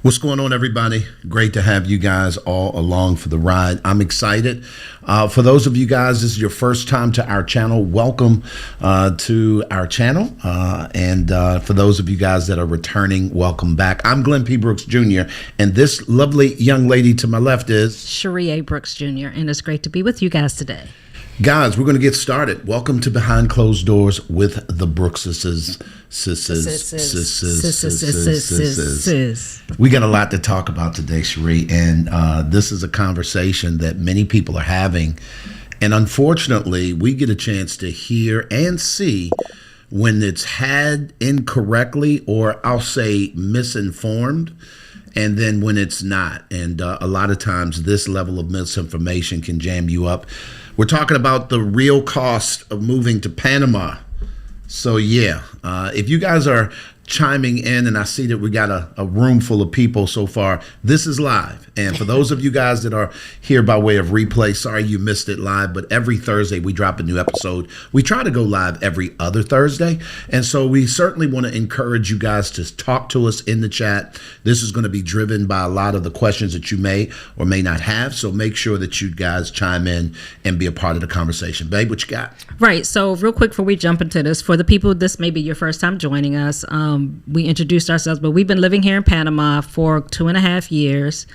What's going on, everybody? Great to have you guys all along for the ride. I'm excited. For those of you guys, this is your first time to our channel. Welcome to our channel. And for those of you guys that are returning, welcome back. I'm Glenn P. Brooks Jr. And this lovely young lady to my left is Cherie A. Brooks Jr. And it's great to be with you guys today. Guys, we're going to get started. Welcome to Behind Closed Doors with the Brookses. We got a lot to talk about today, Cherie, and this is a conversation that many people are having. And unfortunately, we get a chance to hear and see when it's had incorrectly, or I'll say misinformed, and then when it's not. And a lot of times this level of misinformation can jam you up. We're talking about the real cost of moving to Panama. So yeah, if you guys are chiming in, and I see that we got a room full of people so far, this is live. And for those of you guys that are here by way of replay, sorry you missed it live, but every Thursday we drop a new episode. We try to go live every other Thursday. And so we certainly want to encourage you guys to talk to us in the chat. This is going to be driven by a lot of the questions that you may or may not have. So make sure that you guys chime in and be a part of the conversation. Babe, what you got? Right. So real quick before we jump into this, for the people, this may be your first time joining us. We introduced ourselves, but we've been living here in Panama for 2.5 years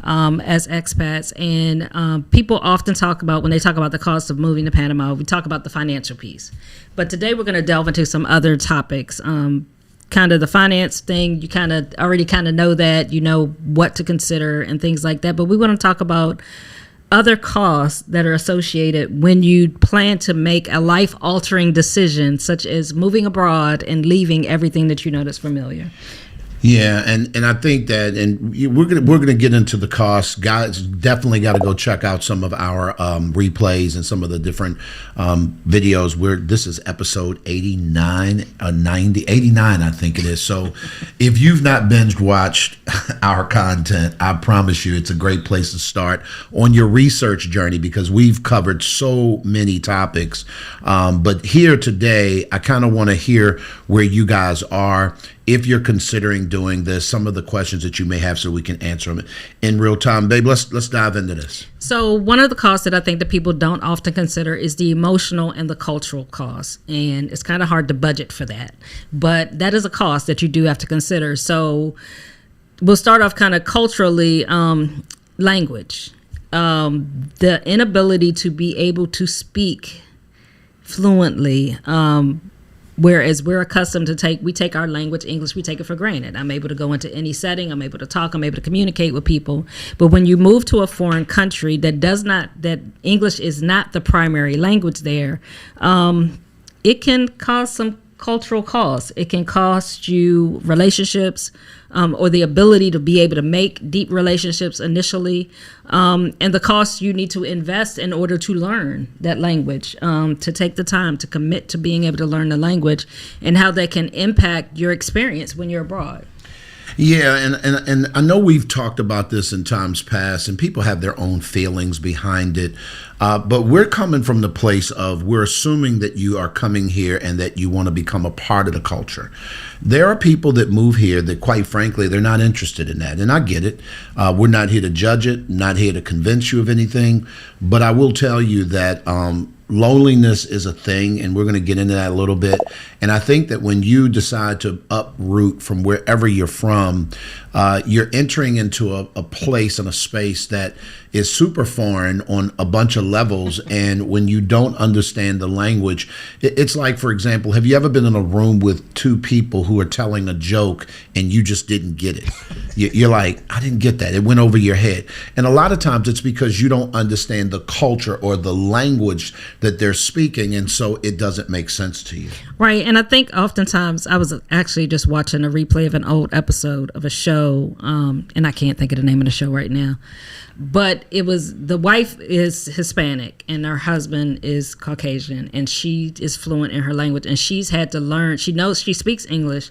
as expats. And people often talk about, when they talk about the cost of moving to Panama, we talk about the financial piece. But today we're going to delve into some other topics. Kind of the finance thing, you kind of already know that, you know what to consider and things like that. But we want to talk about other costs that are associated when you plan to make a life-altering decision, such as moving abroad and leaving everything that you know that's familiar. Yeah, and I think that, and we're gonna get into the costs. Guys, definitely got to go check out some of our replays and some of the different videos. This is episode 89, 90, 89, I think it is. So if you've not binge watched our content, I promise you it's a great place to start on your research journey, because we've covered so many topics. But here today, I kind of want to hear where you guys are, if you're considering doing this, some of the questions that you may have, so we can answer them in real time. Babe, let's dive into this. So one of the costs that I think that people don't often consider is the emotional and the cultural costs. And it's kind of hard to budget for that. But that is a cost that you do have to consider. So we'll start off kind of culturally, language. The inability to be able to speak fluently, whereas we're accustomed to we take our language, English, we take it for granted. I'm able to go into any setting, I'm able to talk, I'm able to communicate with people. But when you move to a foreign country that English is not the primary language there, it can cause some cultural costs. It can cost you relationships, or the ability to be able to make deep relationships initially, and the costs you need to invest in order to learn that language, to take the time to commit to being able to learn the language, and how that can impact your experience when you're abroad. Yeah, and I know we've talked about this in times past, and people have their own feelings behind it. But we're coming from the place of, we're assuming that you are coming here and that you want to become a part of the culture. There are people that move here that, quite frankly, they're not interested in that. And I get it. We're not here to judge it, not here to convince you of anything. But I will tell you that loneliness is a thing, and we're going to get into that a little bit. And I think that when you decide to uproot from wherever you're from, you're entering into a place and a space that is super foreign on a bunch of levels. And when you don't understand the language, it's like, for example, have you ever been in a room with two people who are telling a joke and you just didn't get it? You're like, I didn't get that. It went over your head. And a lot of times it's because you don't understand the culture or the language that they're speaking, and so it doesn't make sense to you. Right. And I think oftentimes, I was actually just watching a replay of an old episode of a show, and I can't think of the name of the show right now, but it was, the wife is Hispanic and her husband is Caucasian, and she is fluent in her language, and she's had to learn, she knows, she speaks English,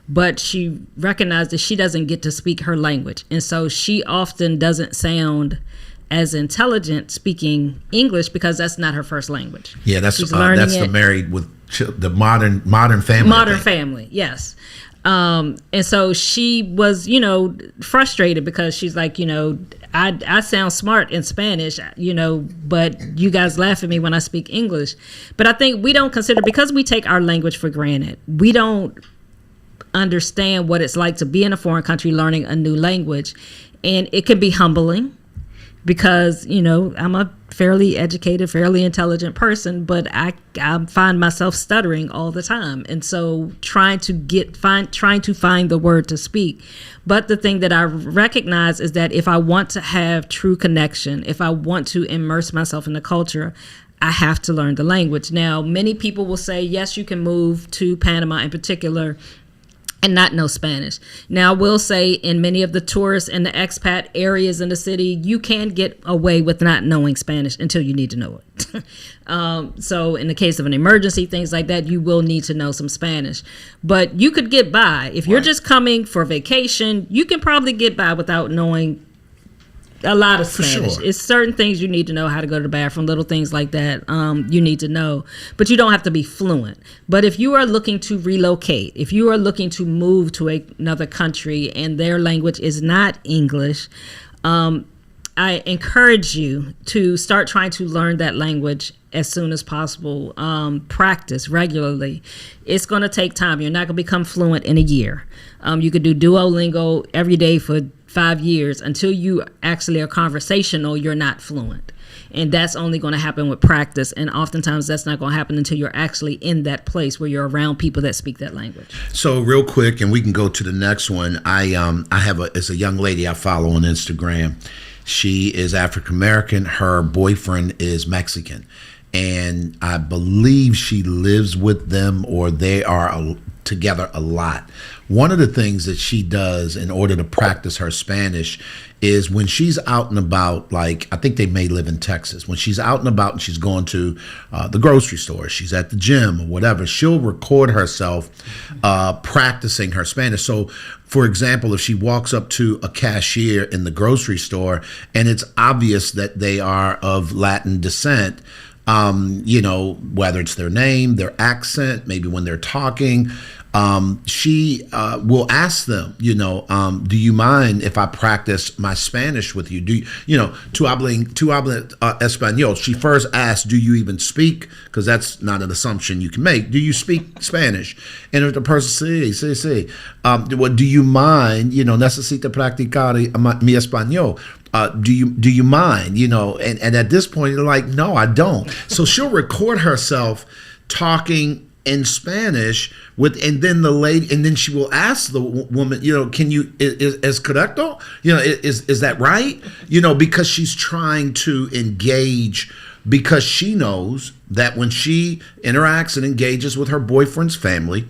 but she recognized that she doesn't get to speak her language. And so she often doesn't sound as intelligent speaking English because that's not her first language. Yeah, that's the married with the modern family. Modern family, yes. And so she was, you know, frustrated because she's like, you know, I sound smart in Spanish, you know, but you guys laugh at me when I speak English. But I think we don't consider, because we take our language for granted, we don't understand what it's like to be in a foreign country learning a new language. And it can be humbling because, you know, I'm a fairly educated, fairly intelligent person, but I find myself stuttering all the time. And so trying to find the word to speak. But the thing that I recognize is that if I want to have true connection, if I want to immerse myself in the culture, I have to learn the language. Now, many people will say, yes, you can move to Panama in particular and not know Spanish. Now, I will say in many of the tourist and the expat areas in the city, you can get away with not knowing Spanish until you need to know it. So in the case of an emergency, things like that, you will need to know some Spanish. But you could get by. If you're just coming for vacation, you can probably get by without knowing a lot of Spanish. Sure. It's certain things you need to know, how to go to the bathroom, little things like that. You need to know, but you don't have to be fluent. But if you are looking to relocate, if you are looking to move to another country and their language is not English, I encourage you to start trying to learn that language as soon as possible. Practice regularly. It's going to take time. You're not going to become fluent in a year. You could do Duolingo every day for 5 years. Until you actually are conversational, you're not fluent. And that's only going to happen with practice. And oftentimes that's not going to happen until you're actually in that place where you're around people that speak that language. So real quick, and we can go to the next one. I have it's a young lady I follow on Instagram. She is African American. Her boyfriend is Mexican. And I believe she lives with them, or they are together a lot. One of the things that she does in order to practice her Spanish is when she's out and about, like I think they may live in Texas, when she's out and about and she's going to the grocery store, she's at the gym or whatever, she'll record herself practicing her Spanish. So for example, if she walks up to a cashier in the grocery store and it's obvious that they are of Latin descent, you know, whether it's their name, their accent, maybe when they're talking, she will ask them, you know, do you mind if I practice my Spanish with you? Tu habla español? She first asks, do you even speak? Because that's not an assumption you can make. Do you speak Spanish? And if the person sí, well, do you mind, you know, necesita practicar mi español? Do you mind, you know? And at this point, they're like, no, I don't. So she'll record herself talking in Spanish and then she will ask the woman, you know, can you, is correcto? You know, is that right? You know, because she's trying to engage, because she knows that when she interacts and engages with her boyfriend's family,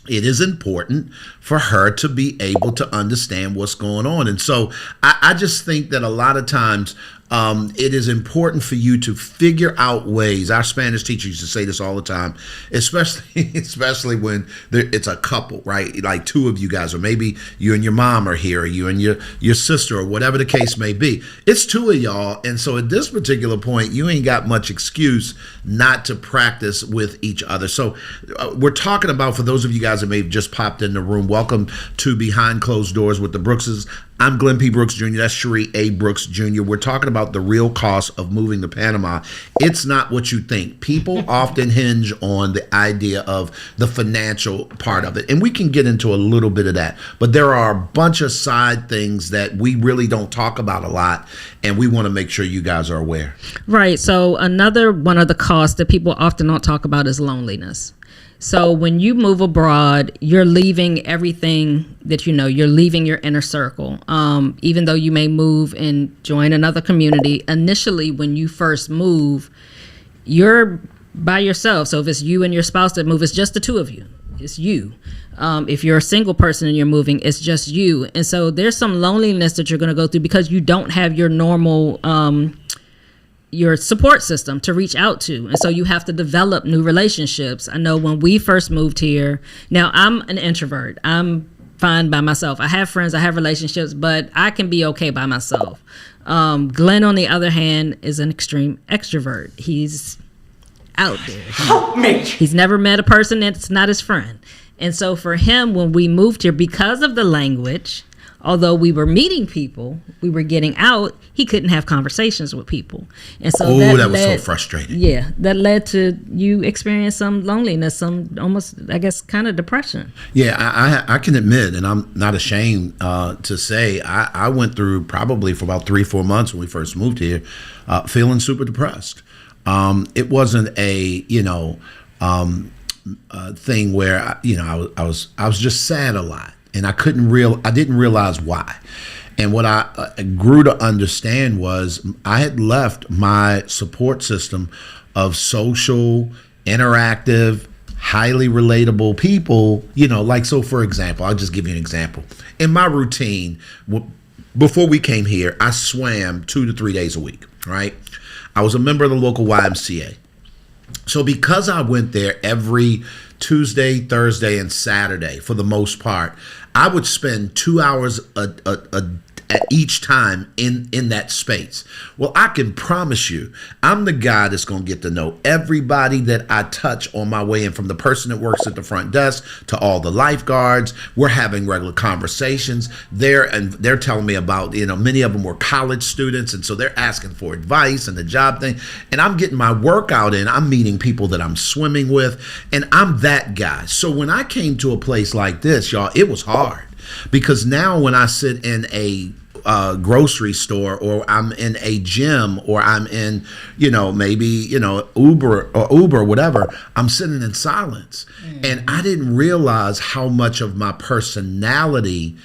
it is important for her to be able to understand what's going on. And so I just think that a lot of times it is important for you to figure out ways. Our Spanish teacher used to say this all the time, especially when it's a couple, right? Like two of you guys, or maybe you and your mom are here, or you and your sister, or whatever the case may be. It's two of y'all. And so at this particular point, you ain't got much excuse not to practice with each other. So we're talking about, for those of you guys that may have just popped in the room, welcome to Behind Closed Doors with the Brookses. I'm Glenn P. Brooks Jr. That's Cherie A. Brooks Jr. We're talking about the real cost of moving to Panama. It's not what you think. People often hinge on the idea of the financial part of it. And we can get into a little bit of that. But there are a bunch of side things that we really don't talk about a lot. And we want to make sure you guys are aware. Right. So another one of the costs that people often don't talk about is loneliness. So when you move abroad, you're leaving everything that you know. You're leaving your inner circle. Even though you may move and join another community, initially when you first move, you're by yourself. So if it's you and your spouse that move, it's just the two of you. It's you. If you're a single person and you're moving, it's just you. And so there's some loneliness that you're going to go through because you don't have your normal your support system to reach out to. And so you have to develop new relationships. I know when we first moved here, now I'm an introvert. I'm fine by myself. I have friends, I have relationships, but I can be okay by myself. Glenn, on the other hand, is an extreme extrovert. He's out there. Help me! He's never met a person that's not his friend. And so for him, when we moved here, because of the language, although we were meeting people, we were getting out, he couldn't have conversations with people. And so that was so frustrating. Yeah, that led to you experience some loneliness, some almost, I guess, kind of depression. Yeah, I can admit, and I'm not ashamed to say, I went through probably for about 3-4 months when we first moved here, feeling super depressed. It wasn't a, thing where, I was just sad a lot. And I didn't realize why. And what I grew to understand was I had left my support system of social, interactive, highly relatable people, so for example, I'll just give you an example. In my routine, before we came here, I swam 2 to 3 days a week, right? I was a member of the local YMCA. So because I went there every Tuesday, Thursday, and Saturday, for the most part, I would spend 2 hours at each time in that space. Well, I can promise you, I'm the guy that's going to get to know everybody that I touch on my way in, from the person that works at the front desk to all the lifeguards. We're having regular conversations. They're telling me about, many of them were college students, and so they're asking for advice and the job thing. And I'm getting my workout in. I'm meeting people that I'm swimming with, and I'm that guy. So when I came to a place like this, y'all, it was hard. Because now when I sit in a grocery store, or I'm in a gym, or I'm in, maybe, Uber, whatever, I'm sitting in silence. Mm-hmm. And I didn't realize how much of my personality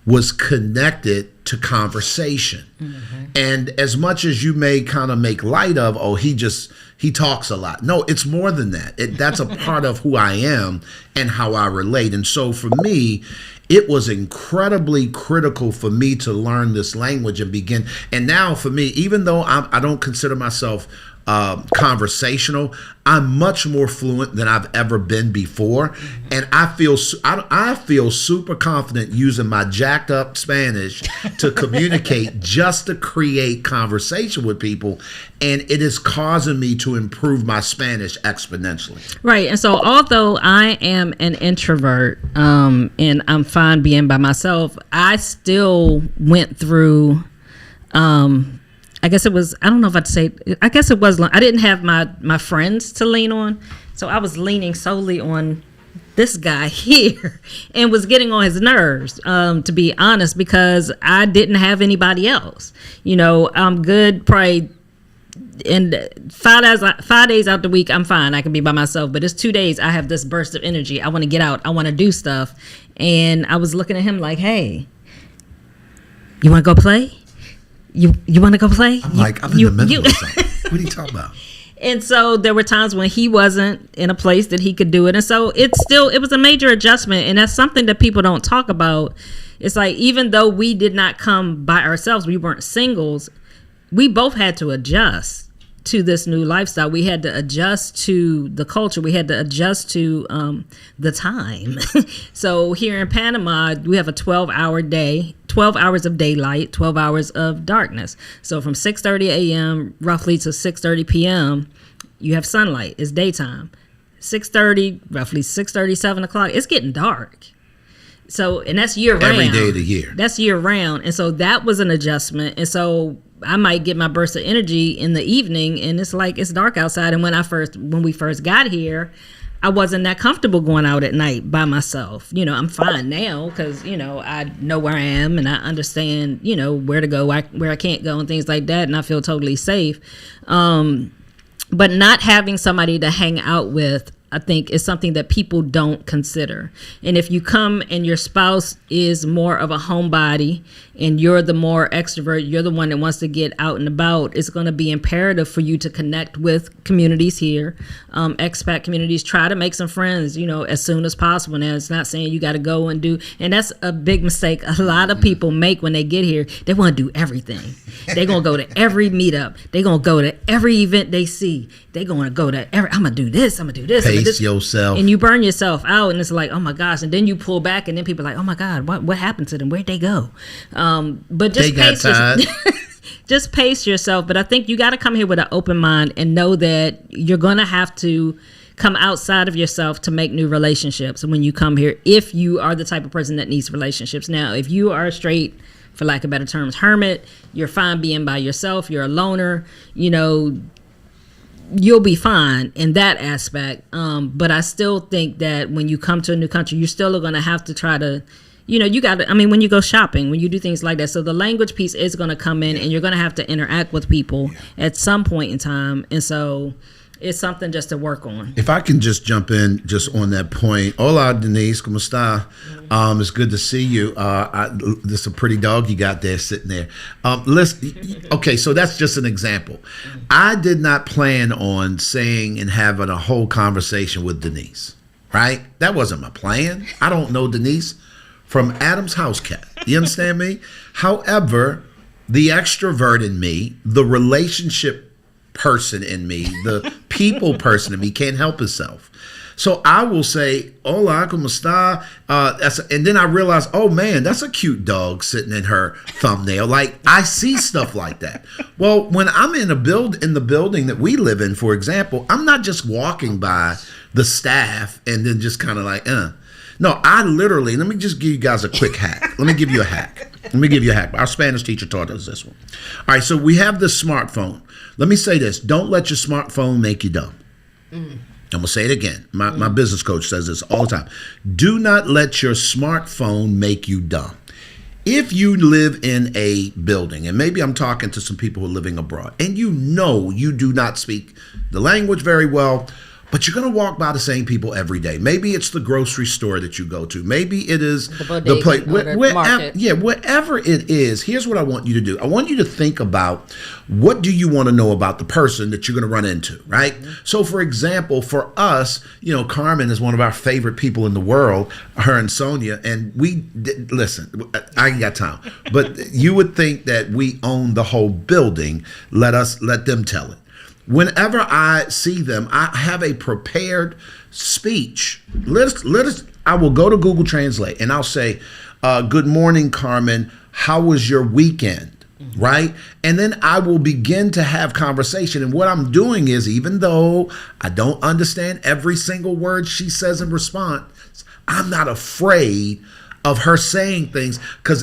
was connected to conversation. Mm-hmm. And as much as you may kind of make light of, he talks a lot. No, it's more than that. That's a part of who I am and how I relate. And so for me, it was incredibly critical for me to learn this language and begin. And now for me, even though I don't consider myself conversational, I'm much more fluent than I've ever been before, and I feel super confident using my jacked up Spanish to communicate, just to create conversation with people, and it is causing me to improve my Spanish exponentially. Right, and so although I am an introvert, and I'm fine being by myself, I still went through. I guess it was, I don't know if I'd say, I guess it was, I didn't have my friends to lean on. So I was leaning solely on this guy here and was getting on his nerves, to be honest, because I didn't have anybody else. I'm good probably, and 5 days out the week, I'm fine. I can be by myself. But it's 2 days, I have this burst of energy. I want to get out. I want to do stuff. And I was looking at him like, hey, you want to go play? You want to go play? I'm in the middle of something. What are you talking about? And so there were times when he wasn't in a place that he could do it. And so it was a major adjustment. And that's something that people don't talk about. It's like, even though we did not come by ourselves, we weren't singles, we both had to adjust to this new lifestyle. We had to adjust to the culture. We had to adjust to the time. So here in Panama, we have a 12-hour day, 12 hours of daylight, 12 hours of darkness. So from 6:30 a.m. roughly to 6:30 p.m., you have sunlight. It's daytime. 6:30, roughly 6:30, 7 o'clock, it's getting dark. So, and that's year round. Every day of the year. That's year round. And so that was an adjustment. And so I might get my burst of energy in the evening, and it's like it's dark outside. And when we first got here, I wasn't that comfortable going out at night by myself. I'm fine now because, I know where I am and I understand, where to go, where I can't go and things like that. And I feel totally safe. But not having somebody to hang out with, I think, is something that people don't consider. And if you come and your spouse is more of a homebody and you're the more extrovert, you're the one that wants to get out and about, it's going to be imperative for you to connect with communities here, expat communities. Try to make some friends, as soon as possible. Now, it's not saying you got to go and do, and that's a big mistake a lot of people make when they get here. They want to do everything. They're going to go to every meetup. They're going to go to every event they see. They're going to go to I'm going to do this. I'm going to do this. Pace yourself. And you burn yourself out, and it's like, oh my gosh. And then you pull back, and then people are like, oh my God, what happened to them? Where'd they go? But just just pace yourself. But I think you got to come here with an open mind and know that you're going to have to come outside of yourself to make new relationships when you come here, if you are the type of person that needs relationships. Now, if you are straight, for lack of better terms, hermit, you're fine being by yourself, you're a loner, you'll be fine in that aspect. But I still think that when you come to a new country, you're still going to have to try to, you got to, when you go shopping, when you do things like that. So the language piece is going to come in, and you're going to have to interact with people at some point in time. And so it's something just to work on. If I can just jump in just on that point. Hola, Denise. ¿Cómo está? It's good to see you. This is a pretty dog you got there sitting there. Okay, so that's just an example. I did not plan on saying and having a whole conversation with Denise, right? That wasn't my plan. I don't know Denise from Adam's house cat. You understand me? However, the extrovert in me, the relationship person in me, the people person in me can't help itself. So I will say, hola, ¿cómo está? And then I realize, oh man, that's a cute dog sitting in her thumbnail. Like, I see stuff like that. Well, when I'm in the building that we live in, for example, I'm not just walking by the staff and then just kind of like, No, I literally, let me just give you guys a quick hack. Let me give you a hack. Our Spanish teacher taught us this one. All right, so we have this smartphone. Let me say this. Don't let your smartphone make you dumb. I'm going to say it again. My business coach says this all the time. Do not let your smartphone make you dumb. If you live in a building, and maybe I'm talking to some people who are living abroad, and you do not speak the language very well, but you're going to walk by the same people every day. Maybe it's the grocery store that you go to. Maybe it is the place. Wherever it is, here's what I want you to do. I want you to think about, what do you want to know about the person that you're going to run into, right? Mm-hmm. So, for example, for us, Carmen is one of our favorite people in the world, her and Sonia, and listen, I ain't got time. But you would think that we own the whole building. Let them tell it. Whenever I see them, I have a prepared speech. I will go to Google Translate and I'll say, good morning, Carmen. How was your weekend? Mm-hmm. Right? And then I will begin to have conversation. And what I'm doing is, even though I don't understand every single word she says in response, I'm not afraid of her saying things,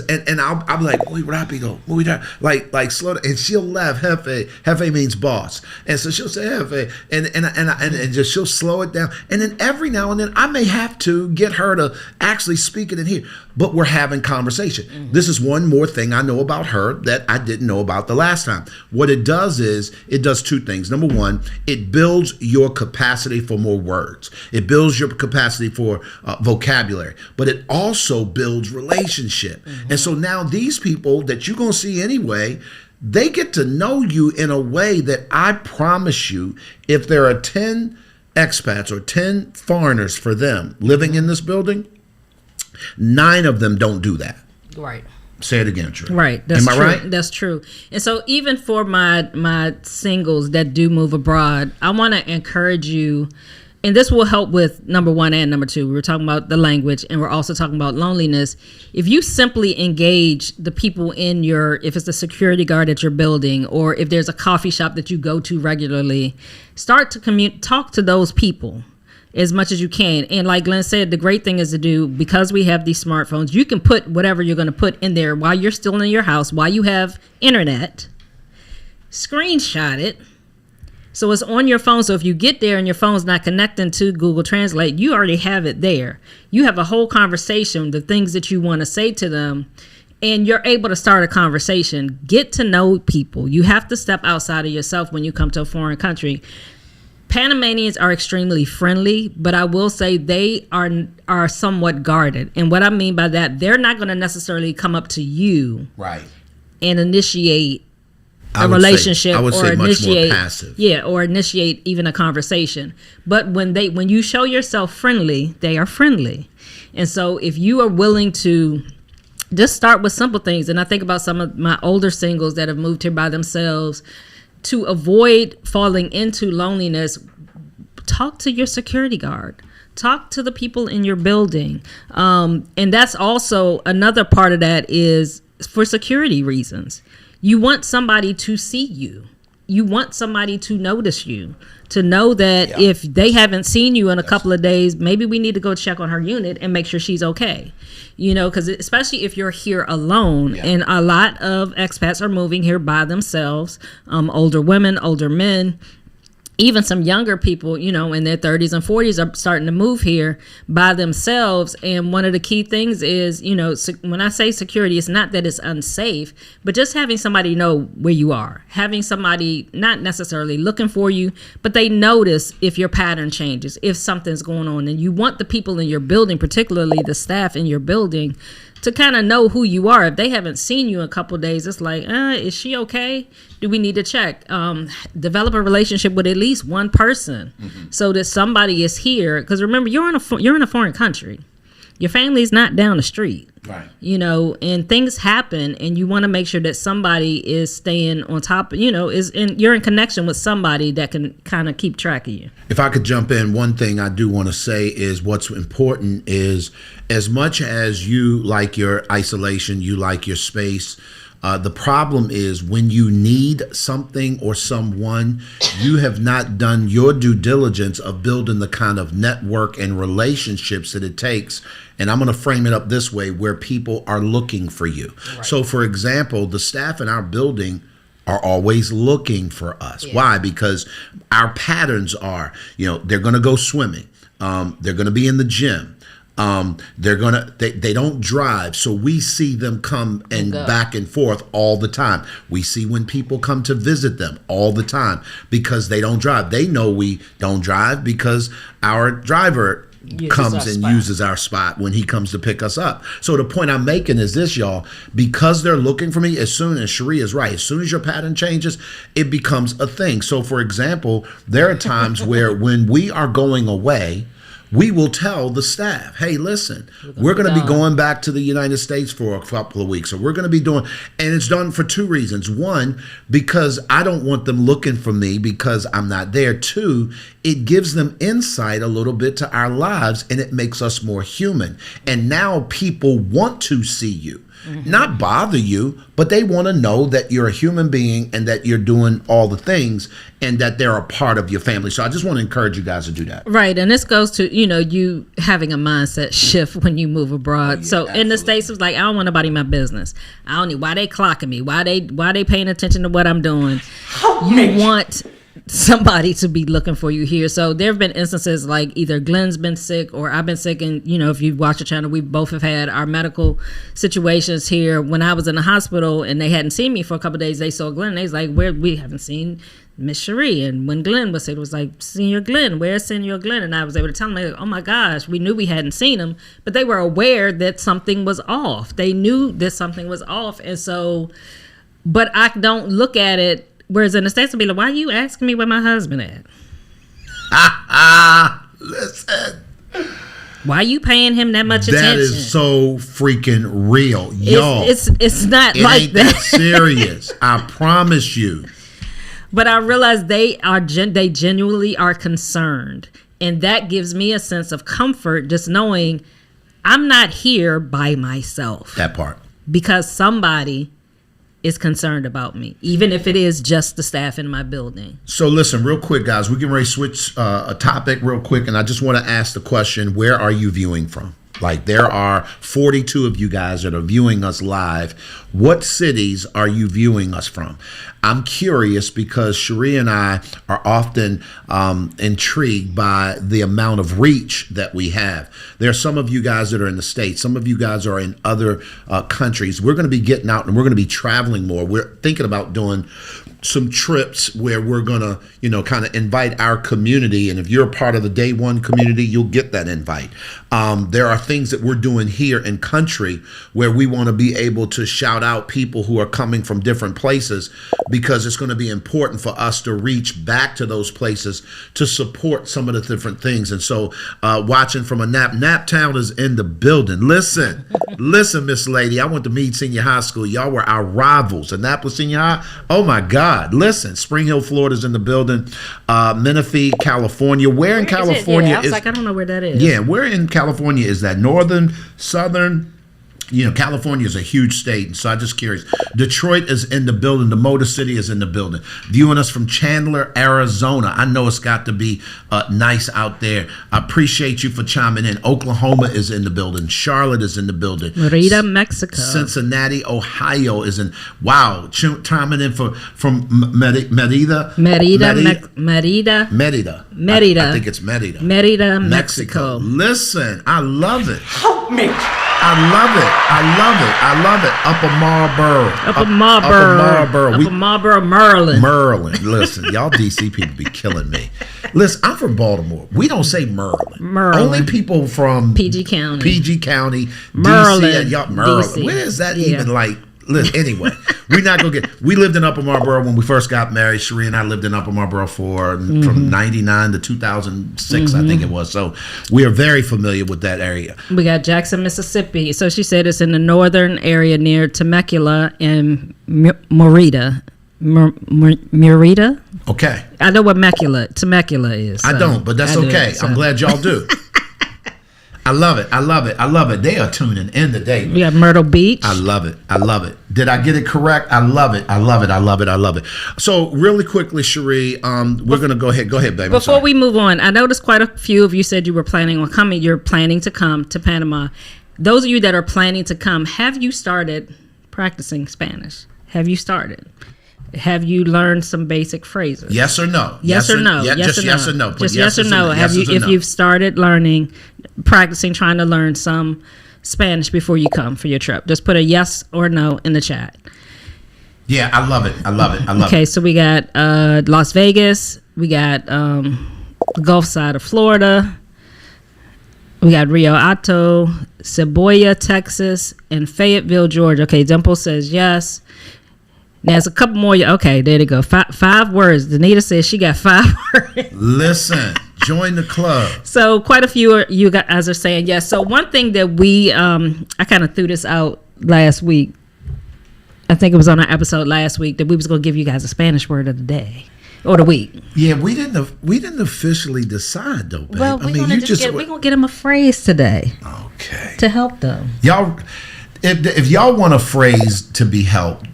and I'll be like, muy rápido, muy rápido, like slow down, and she'll laugh. Jefe means boss, and so she'll say jefe, and just she'll slow it down, and then every now and then I may have to get her to actually speak it in here, but we're having conversation. Mm-hmm. This is one more thing I know about her that I didn't know about the last time. What it does is, it does two things. Number one, it builds your capacity for more words. It builds your capacity for vocabulary, but it also builds relationship. Mm-hmm. And so now these people that you're going to see anyway, they get to know you in a way that I promise you, if there are 10 expats or 10 foreigners for them living in this building, 9 of them don't do that. Right. Say it again, True. Right. That's Am I true. right? That's true. And so even for my singles that do move abroad, I want to encourage you, and this will help with number 1 and number 2. We were talking about the language, and we're also talking about loneliness. If you simply engage the people if it's the security guard at your building, or if there's a coffee shop that you go to regularly, start to talk to those people as much as you can. And like Glenn said, the great thing is to do, because we have these smartphones, you can put whatever you're going to put in there while you're still in your house, while you have internet, screenshot it. So it's on your phone. So if you get there and your phone's not connecting to Google Translate, you already have it there. You have a whole conversation, the things that you want to say to them, and you're able to start a conversation. Get to know people. You have to step outside of yourself when you come to a foreign country. Panamanians are extremely friendly, but I will say they are somewhat guarded. And what I mean by that, they're not going to necessarily come up to you, right, and initiate a relationship, or initiate much more passive. Or initiate even a conversation. But when you show yourself friendly, they are friendly. And so if you are willing to just start with simple things, and I think about some of my older singles that have moved here by themselves, to avoid falling into loneliness, talk to your security guard. Talk to the people in your building. And that's also another part of that is for security reasons. You want somebody to see you. you want somebody to notice you, to know that if they haven't seen you in a couple of days, maybe we need to go check on her unit and make sure she's okay. You know, because especially if you're here alone, and a lot of expats are moving here by themselves, older women, older men, even some younger people, you know, in their 30s and 40s are starting to move here by themselves. And one of the key things is, you know, when I say security, it's not that it's unsafe, but just having somebody know where you are, having somebody not necessarily looking for you, but they notice if your pattern changes, if something's going on. And you want the people in your building, particularly the staff in your building, to kind of know who you are. If they haven't seen you in a couple of days, it's like, is she okay? Do we need to check? Develop a relationship with at least one person, so that somebody is here. Because remember, you're in a foreign country. Your family's not down the street. Right. You know, and things happen, and you want to make sure that somebody is staying on top, you know, you're in connection with somebody that can kind of keep track of you. If I could jump in, one thing I do want to say is what's important is, as much as you like your isolation, you like your space, the problem is when you need something or someone, you have not done your due diligence of building the kind of network and relationships that it takes. And I'm going to frame it up this way, where people are looking for you. Right. So, for example, the staff in our building are always looking for us. Yeah. Why? Because our patterns are, you know, they're going to go swimming. They're going to be in the gym. They don't drive, so we see them come and back and forth all the time. We see when people come to visit them all the time because they don't drive. They know we don't drive because our driver comes and uses our spot when he comes to pick us up. So the point I'm making is this, y'all, because they're looking for me, as soon as Cherie is right, as soon as your pattern changes, it becomes a thing. So for example, there are times where when we are going away, we will tell the staff, hey, listen, we're going to be going back to the United States for a couple of weeks. So we're going to be doing, and it's done for two reasons. One, because I don't want them looking for me because I'm not there. Two, it gives them insight a little bit to our lives, and it makes us more human. And now people want to see you. Not bother you, but they want to know that you're a human being and that you're doing all the things and that they're a part of your family. So I just want to encourage you guys to do that. Right. And this goes to, you know, you having a mindset shift when you move abroad. So absolutely. In the States, it was like, I don't want nobody in my business. I don't need, why they clocking me? Why they paying attention to what I'm doing? You want somebody to be looking for you here. So there have been instances like either Glenn's been sick or I've been sick, and you know, if you watch the channel, we both have had our medical situations here. When I was in the hospital and they hadn't seen me for a couple of days, they saw Glenn and they was like, we haven't seen Miss Cherie. And when Glenn was sick, it was like, Senior Glenn, where's Senior Glenn? And I was able to tell them, like, oh my gosh, we knew we hadn't seen him, but they were aware that something was off. They knew that something was off. And so, but I don't look at it. Whereas in the States, will be like, why are you asking me where my husband at? Listen. Why are you paying him that much attention? That is so freaking real. Y'all. It's not it like ain't that. Serious. I promise you. But I realize they genuinely are concerned. And that gives me a sense of comfort just knowing I'm not here by myself. That part. Because somebody is concerned about me, even if it is just the staff in my building. So listen, real quick, guys, we can ready to switch a topic real quick, and I just want to ask the question, where are you viewing from? Like, there are 42 of you guys that are viewing us live. What cities are you viewing us from? I'm curious because Cherie and I are often intrigued by the amount of reach that we have. There are some of you guys that are in the States. Some of you guys are in other countries. We're going to be getting out and we're going to be traveling more. We're thinking about doing some trips where we're going to, you know, kind of invite our community. And if you're a part of the Day One community, you'll get that invite. There are things that we're doing here in country where we want to be able to shout out people who are coming from different places, because it's going to be important for us to reach back to those places to support some of the different things. And so watching from a Naptown is in the building. Listen, Miss Lady, I went to Meade Senior High School. Y'all were our rivals. Annapolis Senior High, oh my God. Listen, Spring Hill, Florida's in the building. Menifee, California. Where in California I was like, I don't know where that is. Yeah, where in California is that? Northern, southern? California is a huge state, and so I'm just curious. Detroit is in the building. The Motor City is in the building. Viewing us from Chandler, Arizona. I know it's got to be nice out there. I appreciate you for chiming in. Oklahoma is in the building. Charlotte is in the building. Merida, Mexico. Cincinnati, Ohio is in. Wow, chiming in from Merida. Merida. I think it's Merida. Merida, Mexico. Listen, I love it. Help me. I love it. Upper Marlboro, Maryland. Listen, y'all DC people be killing me. Listen, I'm from Baltimore. We don't say Maryland. Only people from PG County, Maryland, DC, and y'all Maryland. DC. Where is that even like? Listen, anyway, we're not gonna get. We lived in Upper Marlboro when we first got married. Sheree and I lived in Upper Marlboro from '99 to 2006, I think it was. So we are very familiar with that area. We got Jackson, Mississippi. So she said it's in the northern area near Temecula and Merida. Merida. Okay. I know what Temecula is. So I don't, but that's okay. I'm glad y'all do. I love it. They are tuning in today. We got Myrtle Beach. I love it. Did I get it correct? I love it. So really quickly, Sheree, we're going to go ahead, baby. Before we move on, I noticed quite a few of you said you were planning on coming. You're planning to come to Panama. Those of you that are planning to come, have you started practicing Spanish? Have you started? Have you learned some basic phrases? Yes or no? Yes or no? Just yes or no. Just yes or no. Have you, if you've started practicing, trying to learn some Spanish before you come for your trip? Just put a yes or no in the chat. Yeah, I love it. Okay, so we got Las Vegas. We got the Gulf side of Florida. We got Rio Alto, Cebolla, Texas, and Fayetteville, Georgia. Okay, Dimple says yes. There's a couple more. Okay, there they go. Five words. Danita says she got 5 words. Listen, join the club. So quite a few of you guys are saying yes. So one thing that we, I kind of threw this out last week. I think it was on our episode last week that we was going to give you guys a Spanish word of the day or the week. Yeah, we didn't officially decide though, babe. Well, we're gonna get them a phrase today. Okay. To help them. Y'all, if y'all want a phrase to be helped,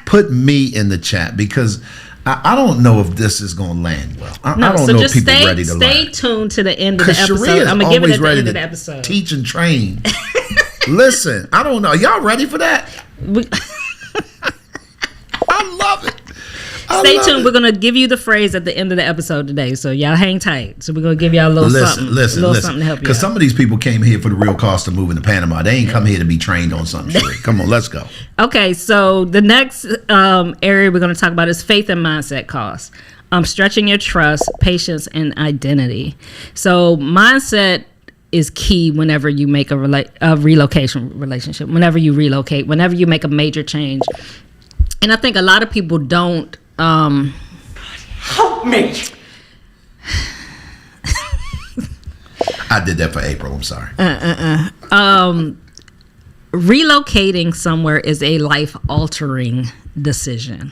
put me in the chat because I don't know if this is going to land well. I don't know if people are ready to learn. Stay tuned to the end of the episode. Sheree is I'm going to give it at the ready end to of the episode. Teach and train. Listen, I don't know. Y'all ready for that? I love it. Stay tuned. We're going to give you the phrase at the end of the episode today. So y'all hang tight. So we're going to give y'all a little something to help you because some of these people came here for the real cost of moving to Panama. They ain't come here to be trained on something. Sheree. Come on, let's go. Okay, so the next area we're going to talk about is faith and mindset costs. Stretching your trust, patience, and identity. So mindset is key whenever you make a relocation relationship, whenever you relocate, whenever you make a major change. And I think a lot of people don't help me. I did that for April. I'm sorry. Relocating somewhere is a life-altering decision.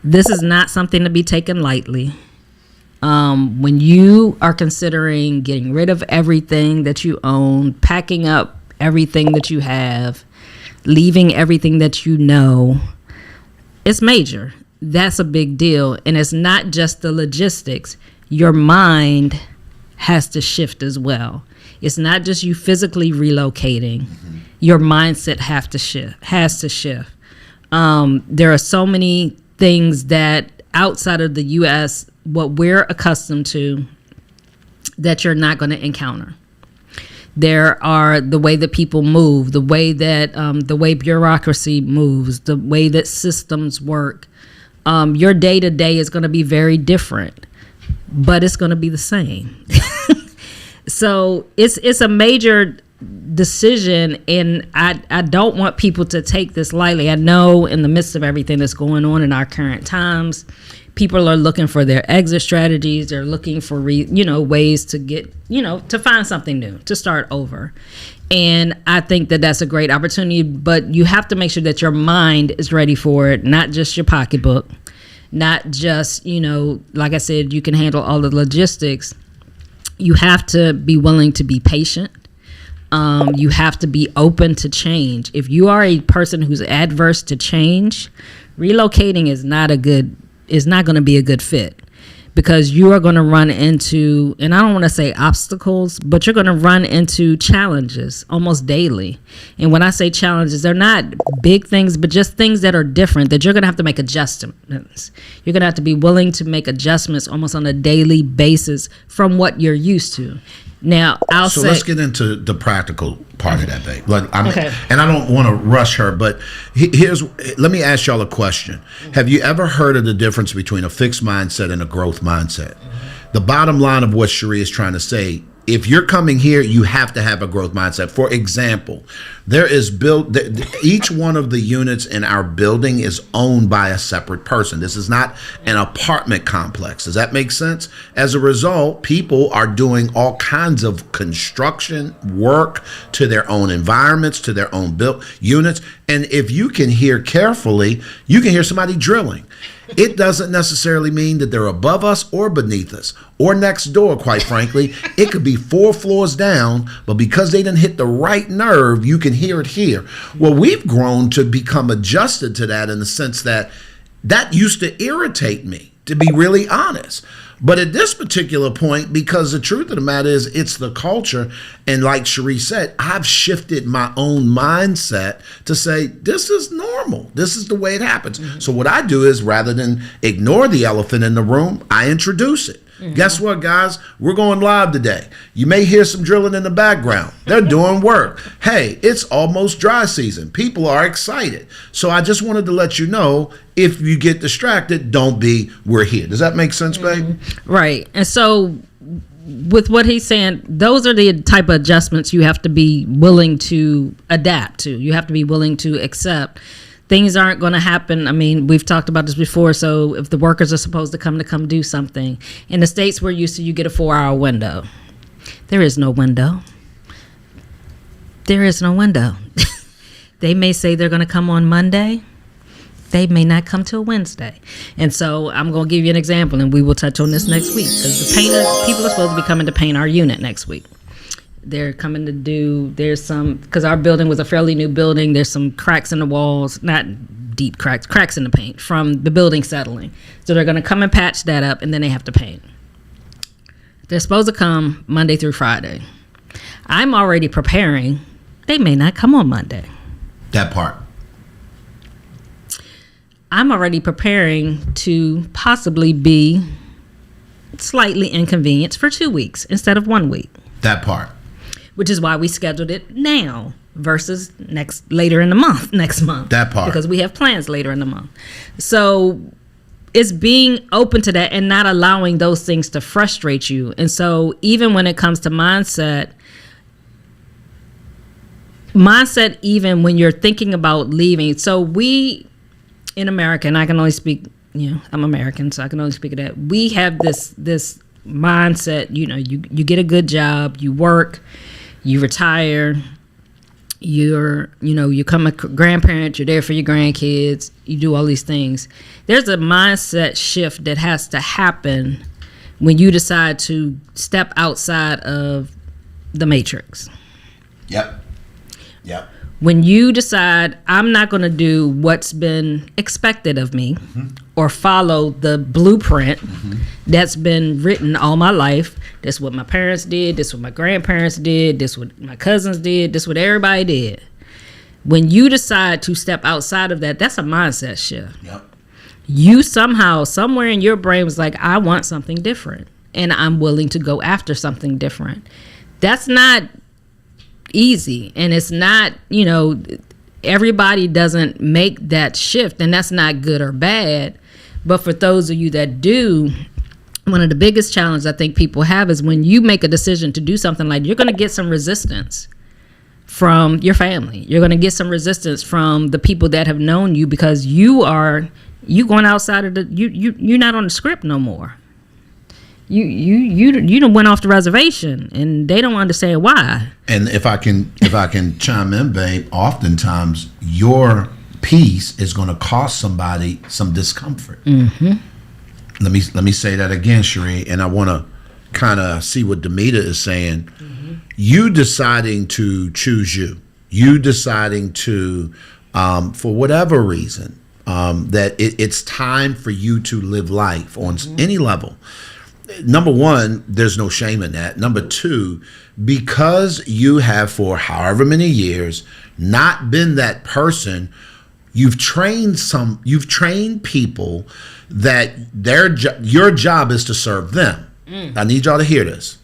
This is not something to be taken lightly. When you are considering getting rid of everything that you own, packing up everything that you have, leaving everything that you know, it's major. That's a big deal. And it's not just the logistics. Your mind has to shift as well. It's not just you physically relocating. Mm-hmm. Your mindset has to shift. There are so many things that outside of the U.S., what we're accustomed to, that you're not going to encounter. There are the way that people move, the way that the way bureaucracy moves, the way that systems work. Your day to day is going to be very different, but it's going to be the same. So it's a major decision, and I don't want people to take this lightly. I know in the midst of everything that's going on in our current times, people are looking for their exit strategies. They're looking for ways to get to find something new, to start over. And I think that that's a great opportunity, but you have to make sure that your mind is ready for it, not just your pocketbook, not just, like I said, you can handle all the logistics. You have to be willing to be patient. You have to be open to change. If you are a person who's adverse to change, relocating is not going to be a good fit, because you are going to run into, and I don't want to say obstacles, but you're going to run into challenges almost daily. And when I say challenges, they're not big things, but just things that are different, that you're going to have to make adjustments. You're going to have to be willing to make adjustments almost on a daily basis from what you're used to. Now, So let's get into the practical part of that, babe. Okay. And I don't want to rush her, but let me ask y'all a question. Have you ever heard of the difference between a fixed mindset and a growth mindset? The bottom line of what Cherie is trying to say, if you're coming here, you have to have a growth mindset. For example, each one of the units in our building is owned by a separate person. This is not an apartment complex. Does that make sense? As a result, people are doing all kinds of construction work to their own environments, to their own built units. And if you can hear carefully, you can hear somebody drilling. It doesn't necessarily mean that they're above us or beneath us or next door, quite frankly. It could be 4 floors down, but because they didn't hit the right nerve, you can hear it here. Well, we've grown to become adjusted to that, in the sense that used to irritate me, to be really honest. But at this particular point, because the truth of the matter is, it's the culture. And like Cherie said, I've shifted my own mindset to say, this is normal. This is the way it happens. Mm-hmm. So what I do is, rather than ignore the elephant in the room, I introduce it. Mm-hmm. Guess what, guys? We're going live today. You may hear some drilling in the background. They're doing work. Hey, it's almost dry season. People are excited. So I just wanted to let you know, if you get distracted, don't be, we're here. Does that make sense, babe? Mm-hmm. Right. And so with what he's saying, those are the type of adjustments you have to be willing to adapt to. You have to be willing to accept. Things aren't going to happen. I mean, we've talked about this before. So if the workers are supposed to come do something, in the States we're used to, you get a 4-hour window. There is no window. There is no window. They may say they're going to come on Monday. They may not come till Wednesday. And so I'm going to give you an example, and we will touch on this next week, because people are supposed to be coming to paint our unit next week. They're coming to because our building was a fairly new building. There's some cracks in the walls, not deep cracks in the paint from the building settling. So they're going to come and patch that up, and then they have to paint. They're supposed to come Monday through Friday. I'm already preparing. They may not come on Monday. That part. I'm already preparing to possibly be slightly inconvenienced for 2 weeks instead of 1 week. That part. Which is why we scheduled it now versus later in the month, next month. That part. Because we have plans later in the month. So it's being open to that and not allowing those things to frustrate you. And so even when it comes to mindset, even when you're thinking about leaving. So we in America, and I can only speak, I'm American, so I can only speak of that. We have this mindset, you get a good job, you work, you retire, you become a grandparent, you're there for your grandkids, you do all these things. There's a mindset shift that has to happen when you decide to step outside of the matrix. Yep. When you decide, I'm not going to do what's been expected of me, mm-hmm. or follow the blueprint, mm-hmm. that's been written all my life. That's what my parents did. That's what my grandparents did. That's what my cousins did. That's what everybody did. When you decide to step outside of that, that's a mindset shift. Yep. You somehow, somewhere in your brain was like, I want something different, and I'm willing to go after something different. That's not easy, and it's not, everybody doesn't make that shift, and that's not good or bad. But for those of you that do, one of the biggest challenges I think people have is when you make a decision to do something, like, you're going to get some resistance from your family. You're going to get some resistance from the people that have known you, because you going outside of you're not on the script no more. You done went off the reservation, and they don't understand why. And if I can chime in, babe, oftentimes your peace is going to cost somebody some discomfort. Mm-hmm. Let me say that again, Cherie, and I want to kind of see what Demita is saying. Mm-hmm. you deciding to choose you deciding to, for whatever reason, that it's time for you to live life on any level. Number one, there's no shame in that. Number two, because you have for however many years not been that person, you've trained people that your job is to serve them. I need y'all to hear this.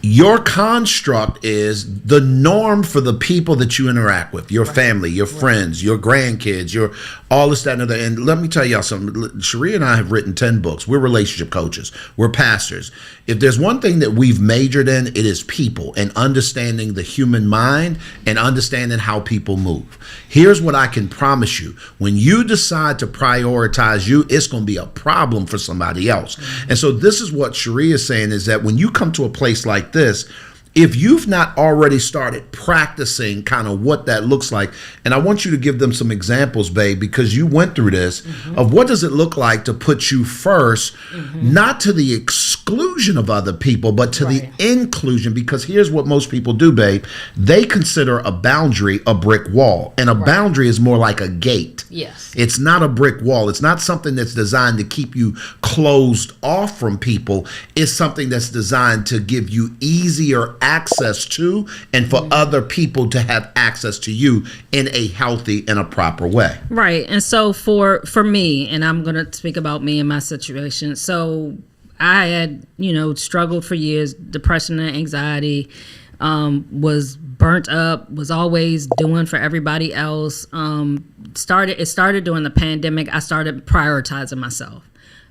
Your construct is the norm for the people that you interact with, your family, your friends, your grandkids, your all this, that, and other. And let me tell y'all something. Sharia and I have written 10 books. We're relationship coaches. We're pastors. If there's one thing that we've majored in, it is people and understanding the human mind and understanding how people move. Here's what I can promise you. When you decide to prioritize you, it's going to be a problem for somebody else. And so this is what Sharia is saying, is that when you come to a place like this, if you've not already started practicing kind of what that looks like, and I want you to give them some examples, babe, because you went through this, of what does it look like to put you first, not to the exclusion of other people, but to the inclusion. Because here's what most people do, babe. They consider a boundary a brick wall, and a boundary is more like a gate. Yes. It's not a brick wall. It's not something that's designed to keep you closed off from people. It's something that's designed to give you easier access to, and for other people to have access to you in a healthy and a proper way. Right. And so for me, and I'm going to speak about me and my situation. So I had, struggled for years, depression and anxiety, was burnt up, was always doing for everybody else. It started during the pandemic. I started prioritizing myself.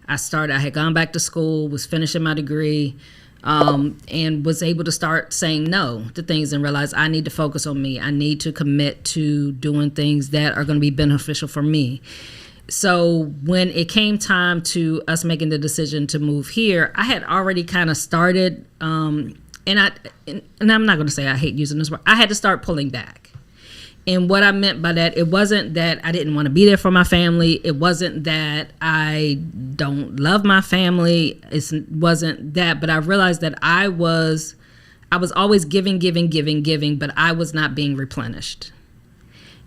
I had gone back to school, was finishing my degree, and was able to start saying no to things and realize I need to focus on me. I need to commit to doing things that are going to be beneficial for me. So when it came time to us making the decision to move here, I had already kind of started, and I'm not going to say I hate using this word. I had to start pulling back. And what I meant by that, it wasn't that I didn't want to be there for my family. It wasn't that I don't love my family. It wasn't that. But I realized that I was always giving, but I was not being replenished.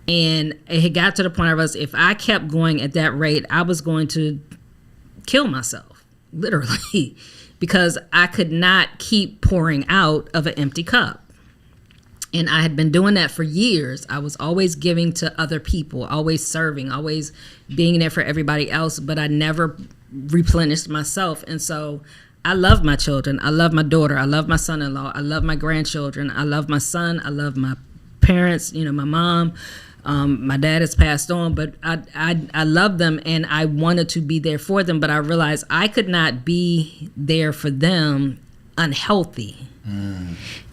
And it had got to the point of if I kept going at that rate, I was going to kill myself, literally, because I could not keep pouring out of an empty cup. And I had been doing that for years. I was always giving to other people, always serving, always being there for everybody else, but I never replenished myself. And so I love my children. I love my daughter. I love my son-in-law. I love my grandchildren. I love my son. I love my parents, my mom. My dad has passed on, but I love them and I wanted to be there for them. But I realized I could not be there for them unhealthy.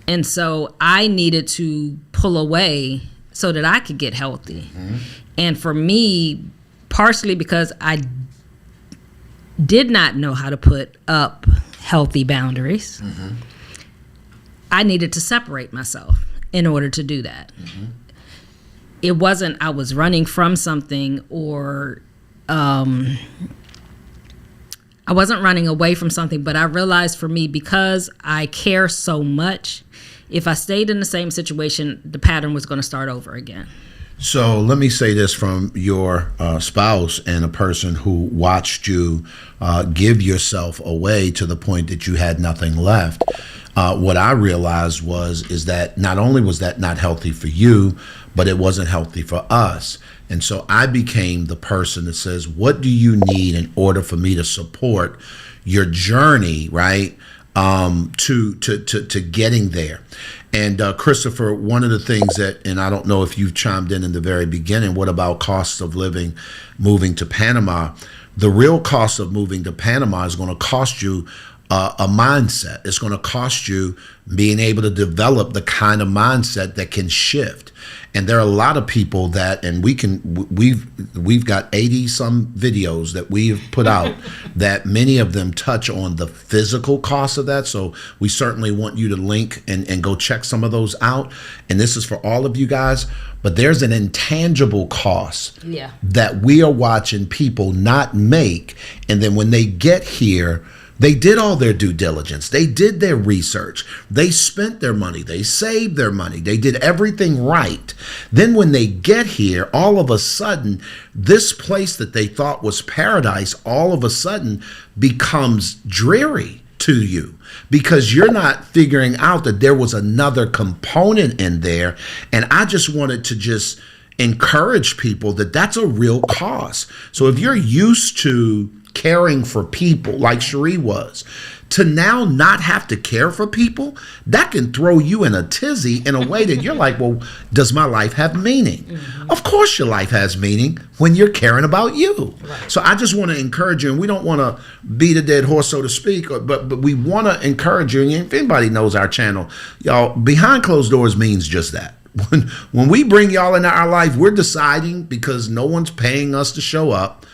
And so I needed to pull away so that I could get healthy. And for me, partially because I did not know how to put up healthy boundaries, I needed to separate myself in order to do that. It wasn't I was running from something or I wasn't running away from something, but I realized for me, because I care so much, if I stayed in the same situation, the pattern was going to start over again. So let me say this from your spouse and a person who watched you give yourself away to the point that you had nothing left. What I realized is that not only was that not healthy for you, but it wasn't healthy for us. And so I became the person that says, what do you need in order for me to support your journey, right? To getting there. And Christopher, one of the things that, and I don't know if you've chimed in the very beginning, what about costs of living, moving to Panama? The real cost of moving to Panama is going to cost you a mindset. It's going to cost you being able to develop the kind of mindset that can shift. And there are a lot of people that, and we've got 80 some videos that we've put out that many of them touch on the physical cost of that. So we certainly want you to link and go check some of those out. And this is for all of you guys, but there's an intangible cost that we are watching people not make. And then when they get here, They did all their due diligence. They did their research. They spent their money. They saved their money. They did everything right. Then when they get here, all of a sudden, this place that they thought was paradise all of a sudden becomes dreary to you because you're not figuring out that there was another component in there. And I just wanted to just encourage people that that's a real cost. So if you're used to caring for people like Cherie was, to now not have to care for people, that can throw you in a tizzy in a way that you're like, well, does my life have meaning? Mm-hmm. Of course your life has meaning when you're caring about you. Right. So I just want to encourage you, and we don't want to beat a dead horse, so to speak, but we want to encourage you, and if anybody knows our channel, y'all, behind closed doors means just that. When we bring y'all into our life, we're deciding, because no one's paying us to show up,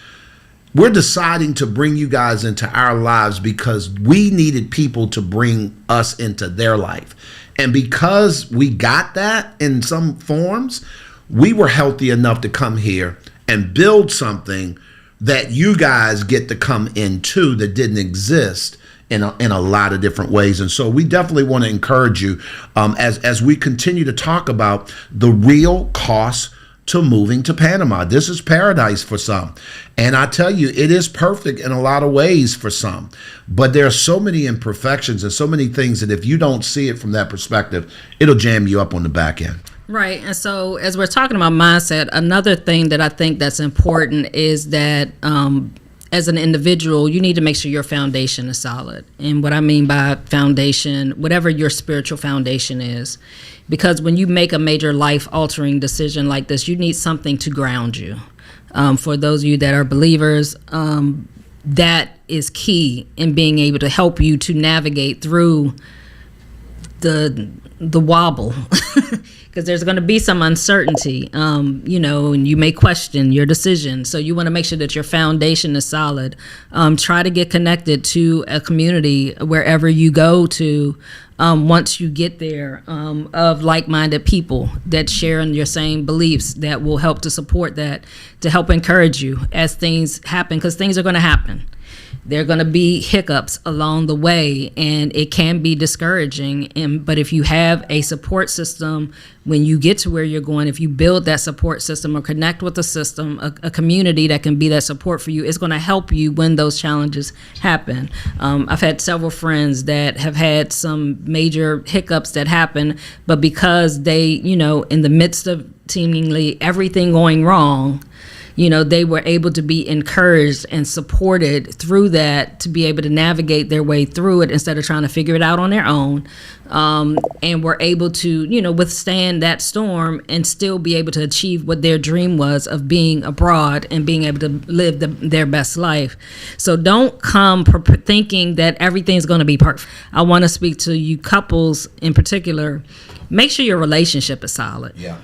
we're deciding to bring you guys into our lives because we needed people to bring us into their life. And because we got that in some forms, we were healthy enough to come here and build something that you guys get to come into that didn't exist in a lot of different ways. And so we definitely want to encourage you as we continue to talk about the real cost to moving to Panama. This is paradise for some. And I tell you, it is perfect in a lot of ways for some. But there are so many imperfections and so many things that if you don't see it from that perspective, it'll jam you up on the back end. Right. And so as we're talking about mindset, another thing that I think that's important is that as an individual, you need to make sure your foundation is solid. And what I mean by foundation, whatever your spiritual foundation is, because when you make a major life-altering decision like this, you need something to ground you. For those of you that are believers, that is key in being able to help you to navigate through the wobble. Because there's going to be some uncertainty, and you may question your decision. So you want to make sure that your foundation is solid. Try to get connected to a community wherever you go to once you get there of like-minded people that share in your same beliefs that will help to support that, to help encourage you as things happen, because things are going to happen. There are going to be hiccups along the way, and it can be discouraging. But if you have a support system when you get to where you're going, if you build that support system or connect with a system, a community that can be that support for you, it's going to help you when those challenges happen. I've had several friends that have had some major hiccups that happen, but because they, in the midst of seemingly everything going wrong, they were able to be encouraged and supported through that to be able to navigate their way through it instead of trying to figure it out on their own. And were able to, withstand that storm and still be able to achieve what their dream was of being abroad and being able to live their best life. So don't come thinking that everything's going to be perfect. I want to speak to you couples in particular. Make sure your relationship is solid. Yeah.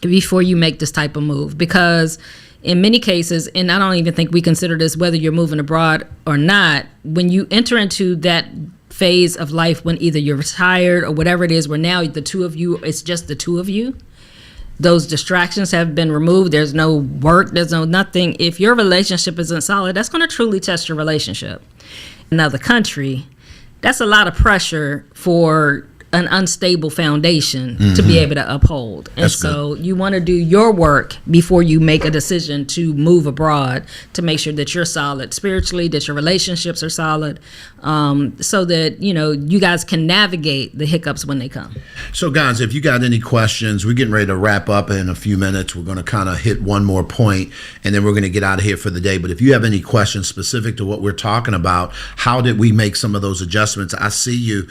Before you make this type of move, because in many cases, and I don't even think we consider this whether you're moving abroad or not, when you enter into that phase of life when either you're retired or whatever it is, where now the two of you, it's just the two of you, those distractions have been removed. There's no work, there's no nothing. If your relationship isn't solid, that's going to truly test your relationship. Another country, that's a lot of pressure for an unstable foundation to be able to uphold. And so you want to do your work before you make a decision to move abroad, to make sure that you're solid spiritually, that your relationships are solid, so that, you guys can navigate the hiccups when they come. So guys, if you got any questions, we're getting ready to wrap up in a few minutes. We're going to kind of hit one more point and then we're going to get out of here for the day. But if you have any questions specific to what we're talking about, how did we make some of those adjustments? I see you,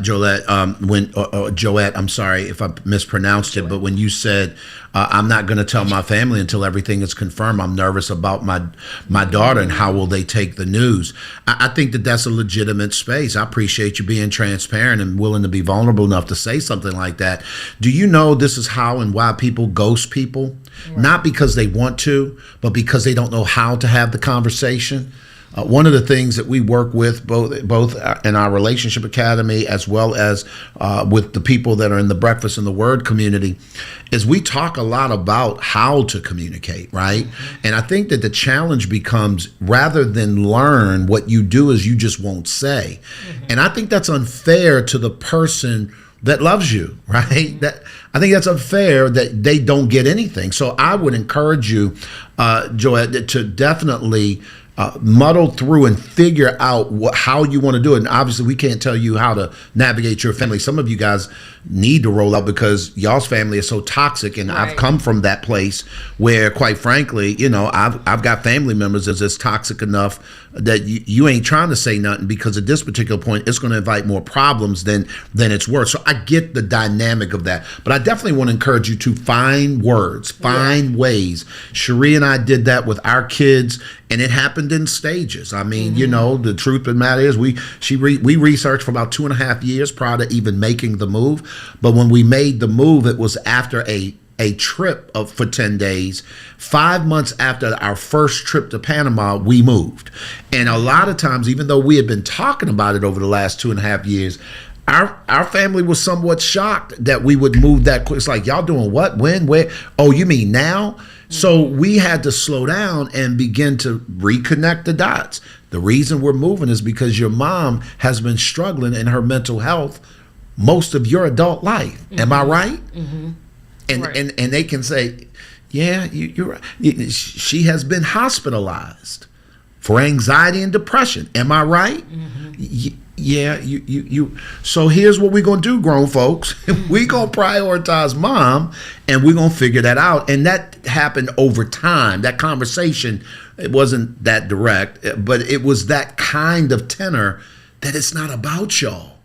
Jolette, Joette, I'm sorry if I mispronounced it, but when you said, I'm not going to tell my family until everything is confirmed. I'm nervous about my daughter and how will they take the news. I think that that's a legitimate space. I appreciate you being transparent and willing to be vulnerable enough to say something like that. Do you know this is how and why people ghost people? Right. Not because they want to, but because they don't know how to have the conversation. one of the things that we work with both in our relationship academy as well as with the people that are in the Breakfast in the Word community is we talk a lot about how to communicate, right? And I think that the challenge becomes rather than learn, what you do is you just won't say. And I think that's unfair to the person that loves you, right? That I think that's unfair that they don't get anything. So I would encourage you, Joette, to definitely muddle through and figure out how you want to do it. And obviously, we can't tell you how to navigate your family. Some of you guys need to roll out because y'all's family is so toxic. And I've come from that place where, quite frankly, I've got family members that's toxic enough that you ain't trying to say nothing because at this particular point, it's going to invite more problems than it's worth. So I get the dynamic of that. But I definitely want to encourage you to find words, find ways. Cherie and I did that with our kids, and it happened in stages. I mean, the truth of the matter is we researched for about 2.5 years prior to even making the move. But when we made the move, it was after a trip for 10 days. 5 months after our first trip to Panama, we moved. And a lot of times, even though we had been talking about it over the last 2.5 years, our family was somewhat shocked that we would move that quick. It's like, y'all doing what? When? Where? Oh, you mean now? So we had to slow down and begin to reconnect the dots. The reason we're moving is because your mom has been struggling in her mental health most of your adult life. Am I right? And they can say, yeah, you're right. She has been hospitalized for anxiety and depression. Am I right? Yeah, you. So here's what we're gonna do, grown folks. We're gonna prioritize mom, and we're gonna figure that out. And that happened over time. That conversation, it wasn't that direct, but it was that kind of tenor that it's not about y'all.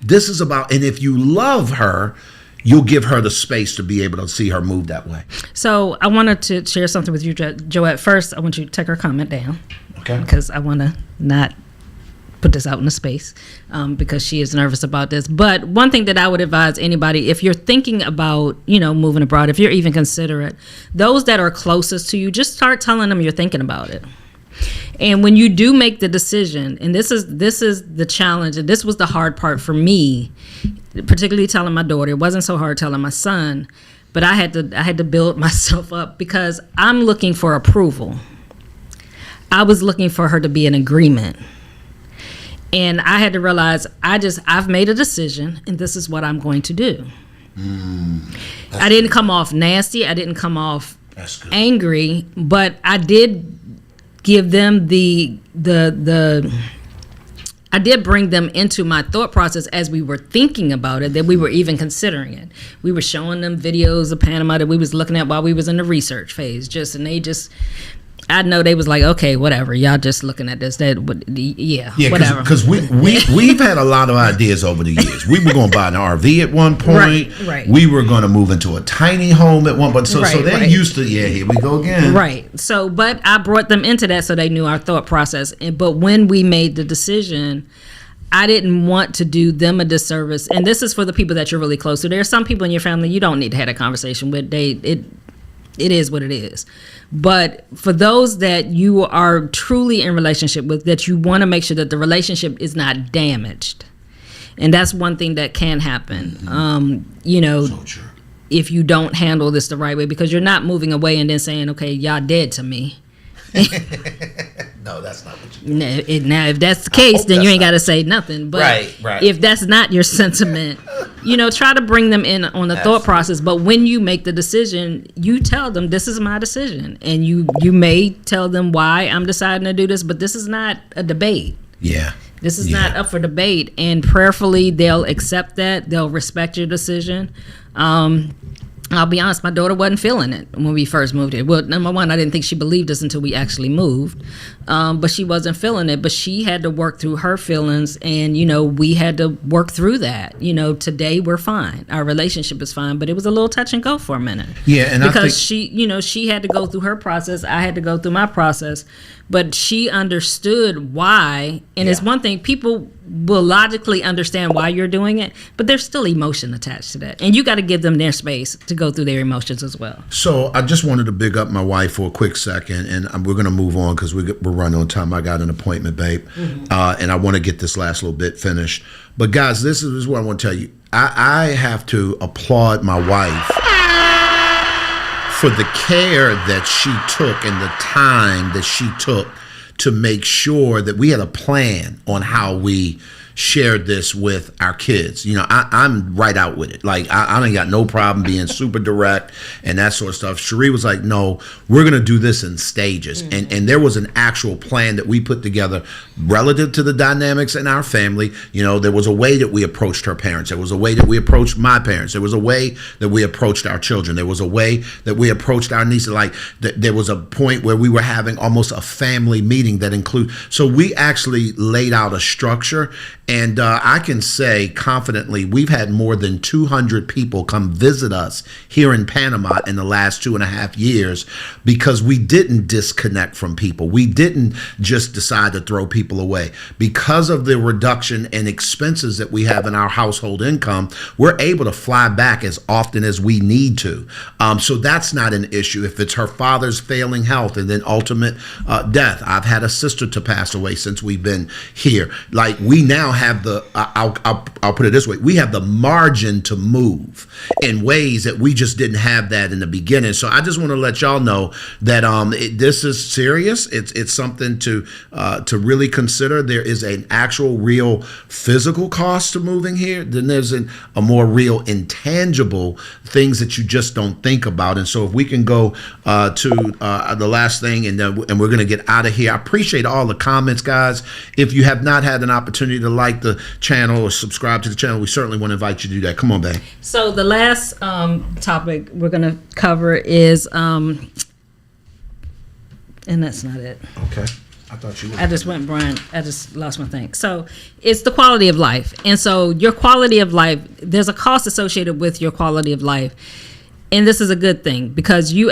This is about, and if you love her, you'll give her the space to be able to see her move that way. So I wanted to share something with you, Joette. First, I want you to take her comment down. Okay. Because I want to not put this out in the space because she is nervous about this. But one thing that I would advise anybody, if you're thinking about, moving abroad, if you're even considerate, those that are closest to you, just start telling them you're thinking about it. And when you do make the decision, and this is the challenge, and this was the hard part for me, particularly telling my daughter. It wasn't so hard telling my son, but I had to build myself up because I'm looking for approval. I was looking for her to be in agreement. And I had to realize I've made a decision, and this is what I'm going to do. I didn't come off nasty. I didn't come off angry, but I did give them I did bring them into my thought process as we were thinking about it, that we were even considering it. We were showing them videos of Panama that we was looking at while we was in the research phase. I know they was like, okay, whatever. Y'all just looking at this. Yeah, whatever. Because we've had a lot of ideas over the years. We were going to buy an RV at one point. Right. We were going to move into a tiny home at one point. So they're used to, here we go again. Right. So, but I brought them into that so they knew our thought process. But when we made the decision, I didn't want to do them a disservice. And this is for the people that you're really close to. There are some people in your family you don't need to have a conversation with. It is what it is. But for those that you are truly in relationship with, that you want to make sure that the relationship is not damaged. And that's one thing that can happen. So true. If you don't handle this the right way, because you're not moving away and then saying, okay, y'all dead to me. No, that's not what you do. Now, if that's the case, then you ain't got to say nothing. But right. If that's not your sentiment, try to bring them in on the thought process. But when you make the decision, you tell them, this is my decision. And you may tell them why I'm deciding to do this, but this is not a debate. Yeah. This is not up for debate. And prayerfully, they'll accept that. They'll respect your decision. I'll be honest, my daughter wasn't feeling it when we first moved here. Well, number one, I didn't think she believed us until we actually moved. But she wasn't feeling it. But she had to work through her feelings, and, we had to work through that. Today we're fine. Our relationship is fine, but it was a little touch and go for a minute. Yeah, and because she had to go through her process. I had to go through my process. But she understood why. And it's one thing, people will logically understand why you're doing it, but there's still emotion attached to that. And you got to give them their space to go through their emotions as well. So I just wanted to big up my wife for a quick second, and we're going to move on because we're running on time. I got an appointment, babe, and I want to get this last little bit finished. But guys, this is what I want to tell you. I have to applaud my wife for the care that she took and the time that she took to make sure that we had a plan on how we shared this with our kids. You know, I'm right out with it. Like, I ain't got no problem being super direct and that sort of stuff. Cherie was like, no, we're going to do this in stages. And there was an actual plan that we put together relative to the dynamics in our family. You know, there was a way that we approached her parents. There was a way that we approached my parents. There was a way that we approached our children. There was a way that we approached our nieces. Like, there was a point where we were having almost a family meeting that included, so we actually laid out a structure. And I can say confidently, we've had more than 200 people come visit us here in Panama in the last 2.5 years because we didn't disconnect from people. We didn't just decide to throw people away. Because of the reduction in expenses that we have in our household income, we're able to fly back as often as we need to. So that's not an issue. If it's her father's failing health and then ultimate death. I've had a sister to pass away since we've been here. Like, we now have the, I'll put it this way, we have the margin to move in ways that we just didn't have that in the beginning. So I just want to let y'all know that this is serious. It's something to really consider. There is an actual real physical cost to moving here. Then there's a more real intangible things that you just don't think about. And so if we can go to the last thing, and we're going to get out of here. I appreciate all the comments, guys. If you have not had an opportunity to like the channel or subscribe to the channel, we certainly want to invite you to do that. Come on, babe. So the last topic we're going to cover is, and that's not it. Okay. I thought you were. I just went, Brian. I just lost my thing. So it's the quality of life. And so your quality of life, there's a cost associated with your quality of life. And this is a good thing because you're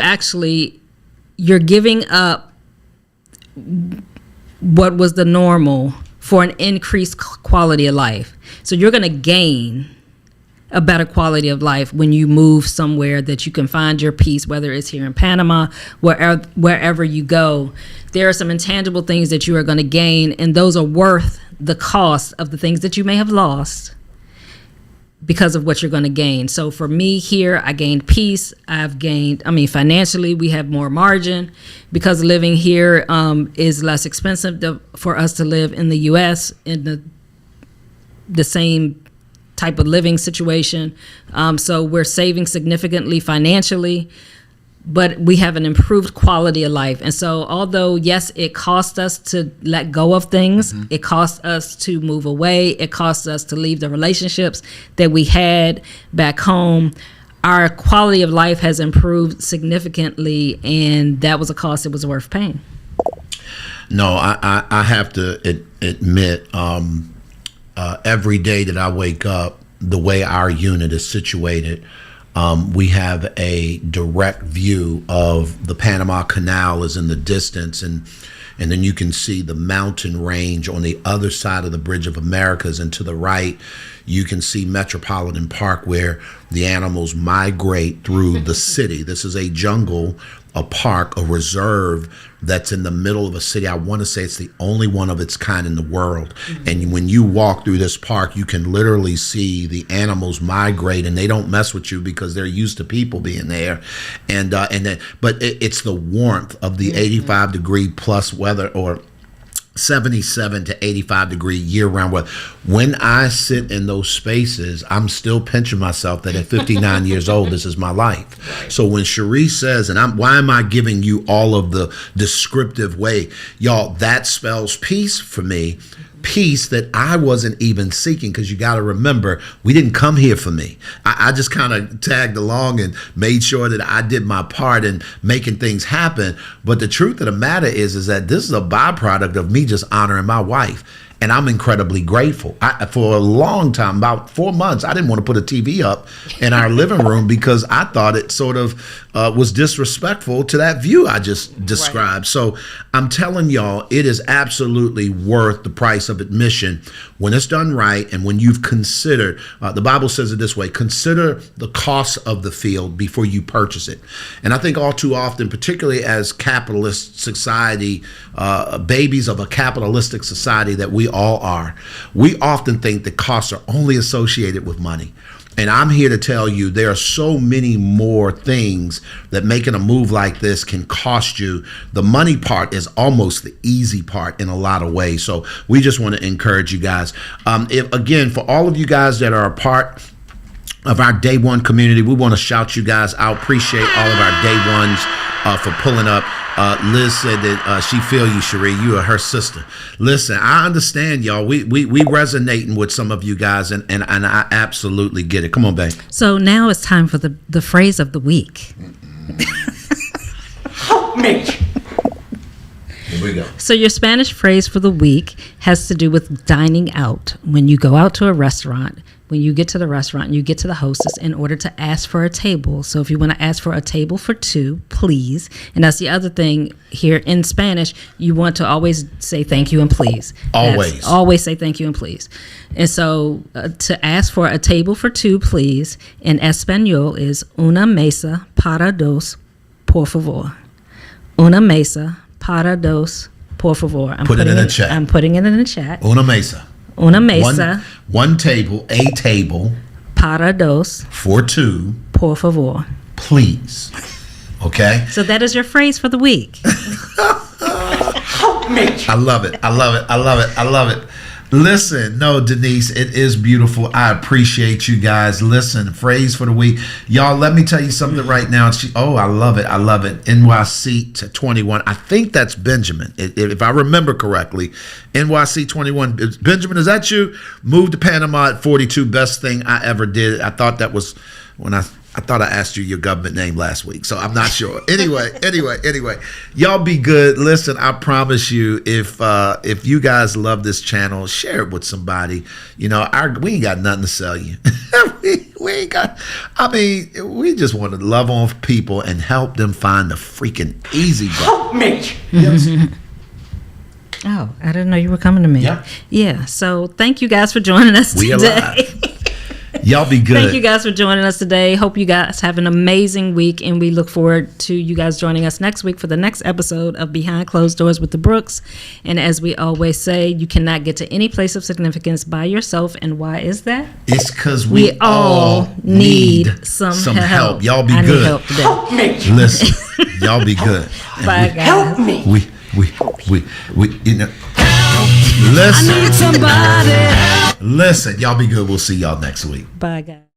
giving up what was the normal for an increased quality of life. So you're going to gain a better quality of life when you move somewhere that you can find your peace, whether it's here in Panama, wherever you go. There are some intangible things that you are going to gain, and those are worth the cost of the things that you may have lost because of what you're going to gain. So for me here, I gained peace. Financially, we have more margin because living here is less expensive for us to live in the U.S. in the same type of living situation. So we're saving significantly financially, but we have an improved quality of life. And so although, yes, it costs us to let go of things, it costs us to move away, it costs us to leave the relationships that we had back home, our quality of life has improved significantly, and that was a cost it was worth paying. No, I have to admit, every day that I wake up, the way our unit is situated, we have a direct view of the Panama Canal is in the distance, and then you can see the mountain range on the other side of the Bridge of Americas, and to the right you can see Metropolitan Park where the animals migrate through the city. This is a jungle, a park, a reserve that's in the middle of a city. I want to say it's the only one of its kind in the world. And when you walk through this park, you can literally see the animals migrate, and they don't mess with you because they're used to people being there. But it's the warmth of the 85 degree plus weather, or 77 to 85 degree year-round weather. When I sit in those spaces, I'm still pinching myself that at 59 years old, this is my life. Right. So when Cherie says, why am I giving you all of the descriptive way? Y'all, that spells peace for me. Peace that I wasn't even seeking, because you got to remember, we didn't come here for me. I just kind of tagged along and made sure that I did my part in making things happen. But the truth of the matter is that this is a byproduct of me just honoring my wife. And I'm incredibly grateful. For a long time, about 4 months, I didn't want to put a TV up in our living room because I thought it sort of was disrespectful to that view I just described. Right. So I'm telling y'all, it is absolutely worth the price of admission when it's done right and when you've considered, the Bible says it this way, consider the cost of the field before you purchase it. And I think all too often, particularly as capitalist society, babies of a capitalistic society that we all are, we often think that costs are only associated with money. And I'm here to tell you there are so many more things that making a move like this can cost you. The money part is almost the easy part in a lot of ways. So we just want to encourage you guys. Again, for all of you guys that are a part of our day one community, we want to shout you guys out. Appreciate all of our day ones for pulling up. Liz said that she feel you, Cherie. You are her sister. Listen, I understand, y'all. We resonating with some of you guys, and I absolutely get it. Come on, babe. So now it's time for the phrase of the week. Help me. Here we go. So your Spanish phrase for the week has to do with dining out. When you go out to a restaurant, when you get to the restaurant, you get to the hostess in order to ask for a table. So if you want to ask for a table for two, please. And that's the other thing here in Spanish, you want to always say thank you and please. Always. Always say thank you and please. And so to ask for a table for two, please, in Espanol is una mesa para dos, por favor. Una mesa para dos, por favor. Put it in the chat. I'm putting it in the chat. Una mesa. Una mesa. One table, a table. Para dos. For two. Por favor. Please. Okay? So that is your phrase for the week. Help me. I love it. I love it. I love it. I love it. Listen, no, Denise, it is beautiful. I appreciate you guys. Listen, phrase for the week. Y'all, let me tell you something right now. I love it. I love it. NYC to 21. I think that's Benjamin, if I remember correctly. NYC 21. Benjamin, is that you? Moved to Panama at 42. Best thing I ever did. I thought that was when I thought I asked you your government name last week, so I'm not sure. Anyway, y'all be good. Listen, I promise you, if you guys love this channel, share it with somebody. You know, we ain't got nothing to sell you. we ain't got. I mean, we just want to love on people and help them find the freaking easy button. Help me. Yes. Oh, I didn't know you were coming to me. Yeah. Yeah. So thank you guys for joining us We today. alive. Y'all be good. Thank you guys for joining us today. Hope you guys have an amazing week, and we look forward to you guys joining us next week for the next episode of Behind Closed Doors with the Brooks. And as we always say, you cannot get to any place of significance by yourself. And why is that? It's because we all need some help. Y'all be I good. need help today. Help me. Listen, y'all be good. And Bye, we- guys. Help me. We you know. Listen. I need somebody. Listen, y'all be good. We'll see y'all next week. Bye, guys.